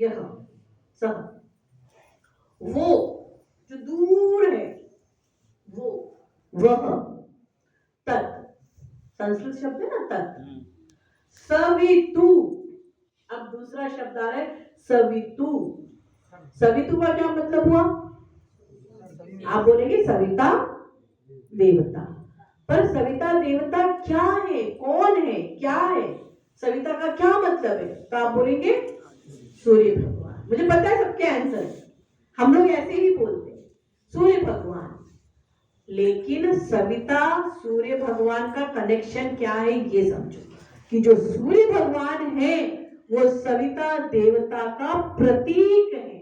यह सह, वो जो दूर है वो, वह, तत् संस्कृत शब्द है ना तत्, सवितु। अब दूसरा शब्द आ रहा है सवितु। सवितु का क्या मतलब हुआ? आप बोलेंगे सविता देवता, पर सविता देवता क्या है, कौन है, क्या है, सविता का क्या मतलब है? तो आप बोलेंगे सूर्य भगवान। मुझे पता है सबके आंसर, हम लोग ऐसे ही बोलते हैं सूर्य भगवान। लेकिन सविता सूर्य भगवान का कनेक्शन क्या है ये समझो, कि जो सूर्य भगवान है वो सविता देवता का प्रतीक है,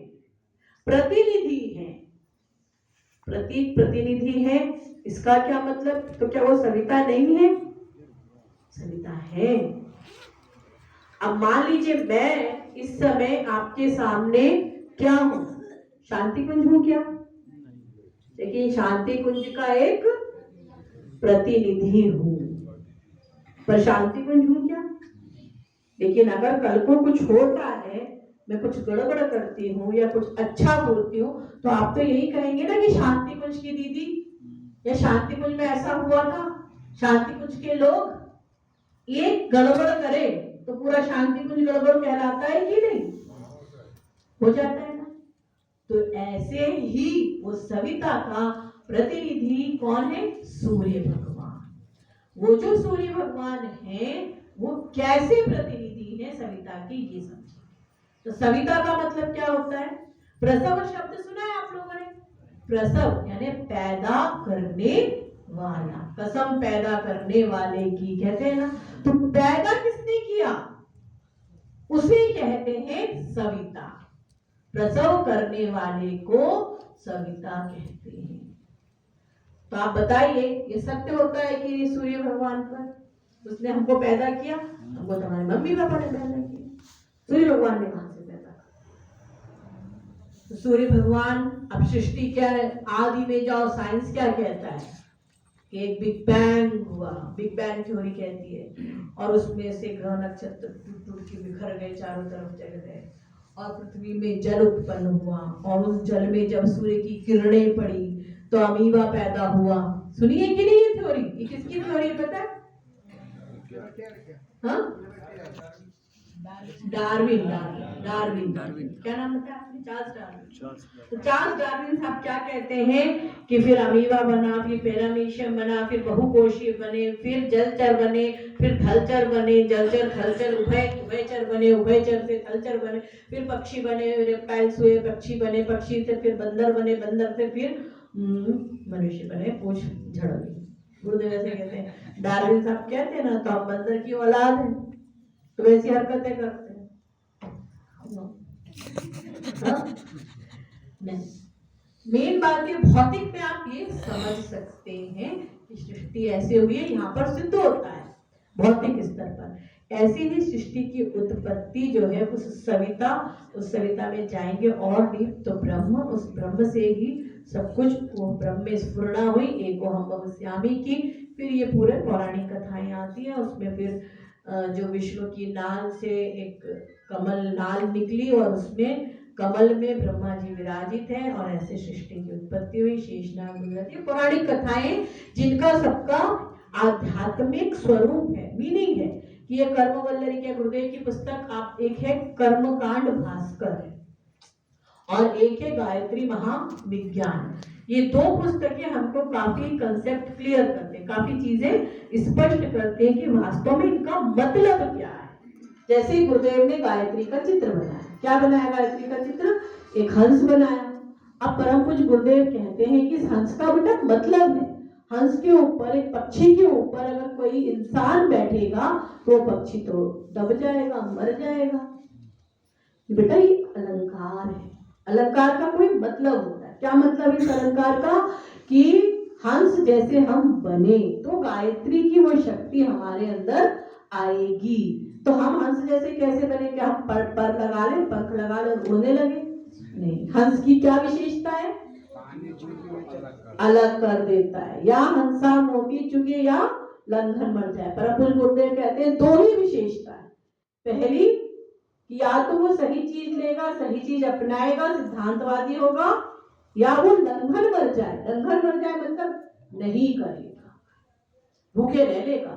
प्रतिनिधि है। प्रतीक प्रतिनिधि है, इसका क्या मतलब? तो क्या वो सविता नहीं है? सविता है। अब मान लीजिए मैं इस समय आपके सामने क्या हूं? शांति कुंज हूं क्या? लेकिन शांति कुंज का एक प्रतिनिधि हूं, पर शांति कुंज हूं क्या? लेकिन अगर कल को कुछ होता है, मैं कुछ गड़बड़ करती हूँ या कुछ अच्छा बोलती हूँ, तो आप तो यही कहेंगे ना कि शांति कुंज की दीदी, या शांति कुंज में ऐसा हुआ था, शांति कुंज के लोग। ये गड़बड़ करे तो पूरा शांति कुंज गड़बड़ कहलाता है कि नहीं? हो जाता है ना। तो ऐसे ही वो सविता का प्रतिनिधि कौन है? सूर्य भगवान। वो जो सूर्य भगवान है वो कैसे प्रतिनिधि है सविता की, ये समझिए। तो सविता का मतलब क्या होता है? प्रसव शब्द सुना है आप लोगों ने? प्रसव यानी पैदा करने वाला, कसम पैदा करने वाले की कहते हैं ना। तो पैदा किसने किया? उसे कहते हैं सविता। प्रसव करने वाले को सविता कहते हैं। तो आप बताइए ये सत्य होता है कि सूर्य भगवान पर उसने हमको पैदा किया? हमको तो हमारे मम्मी पापा ने पैदा किया, सूर्य भगवान ने कहां से पैदा किया? तो सूर्य भगवान, अब सृष्टि क्या है, आदि में जाओ, साइंस क्या कहता है कि एक बिग बैंग हुआ, बिग बैंग थ्योरी कहती है, और उसमें से ग्रह नक्षत्र टूट टूट के बिखर गए, चारों तरफ चले गए, और पृथ्वी में जल उत्पन्न हुआ, और उस जल में जब सूर्य की किरणें पड़ी तो अमीबा पैदा हुआ। सुनिए कि नहीं ये थ्योरी? ये किसकी थ्योरी है पता है? हाँ? डार्विन। डार्विन क्या नाम बताया आपने? Charles Darwin. तो चार्ल्स डार्विन साहब क्या कहते हैं कि फिर अमीबा बना, फिर पैरामीशियम बना, फिर बहुकोशीय बने, फिर जलचर बने, फिर थलचर बने, जलचर थलचर उभयचर बने, उभयचर से थलचर बने, फिर पक्षी बने, रेप्टाइल्स हुए, पक्षी बने, पक्षी से फिर बंदर बने, बंदर से फिर मनुष्य बने, पूछ झड़ गई। गुरुदेव ऐसे कहते हैं, डार्विन साहब कहते हैं ना, तो हम बंदर की औलाद है, तो वैसी हरकतें करते हैं। नहीं, मेन बात है भौतिक में आप ये समझ सकते हैं कि सृष्टि ऐसे हुई है, यहाँ पर सिद्ध होता है भौतिक स्तर पर। ऐसी ही सृष्टि की उत्पत्ति जो है उस सविता में जाएंगे और डीप, तो ब्रह्म, उस ब्रह्म से ही सब कुछ, वो ब्रह्म में स्फुरणा हुई, एको हम बहुश्यामी की। फिर ये पूरे पौराणिक कथाएं आती हैं, उसमें फिर जो विष्णु की नाल से एक कमल नाल निकली और उसमें कमल में ब्रह्मा जी विराजित हैं, और ऐसे सृष्टि की उत्पत्ति हुई, शेषनाग गुजरती है। पौराणिक कथाएं जिनका सबका आध्यात्मिक स्वरूप है, मीनिंग है कि ये कर्मवल्लरी के गुरुदेव की पुस्तक, आप एक है कर्मकांड भास्कर है और एक है गायत्री महाविज्ञान। ये दो पुस्तकें हमको काफी कंसेप्ट क्लियर करते हैं, काफी चीजें स्पष्ट करते हैं कि वास्तव में इनका मतलब क्या है। जैसे गुरुदेव ने गायत्री का चित्र बनाया, क्या बनाया गायत्री का चित्र? एक हंस बनाया। अब परम पूज्य गुरुदेव कहते हैं कि हंस का बेटा मतलब है, हंस के ऊपर, एक पक्षी के ऊपर अगर कोई इंसान बैठेगा तो पक्षी तो दब जाएगा, मर जाएगा। बेटा ये अलंकार है, अलंकार का कोई मतलब होता है। क्या मतलब इस अलंकार का? कि हंस जैसे हम बने तो गायत्री की वो शक्ति हमारे अंदर आएगी। तो हम हंस जैसे कैसे बने? क्या हम पर लगा ले, पंख लगा ले, उड़ने लगे? नहीं। हंस की क्या विशेषता है? अलग कर देता है, या हंसा मोती चुगे या लंघन मर जाए। परम पूज्य गुरुदेव कहते हैं दो ही विशेषता है। पहली कि या तो वो सही चीज लेगा, सही चीज अपनाएगा, सिद्धांतवादी होगा, या वो लंघन मर जाए। लंघन मर जाए मतलब नहीं करेगा, भूखे रह लेगा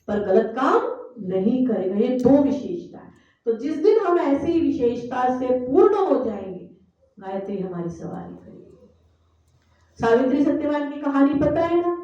पर गलत काम नहीं करेगा। ये दो विशेषता है। तो जिस दिन हम ऐसी विशेषता से पूर्ण हो जाएंगे, गायत्री हमारी सवारी करेगी। सावित्री सत्यवान की कहानी पता है ना?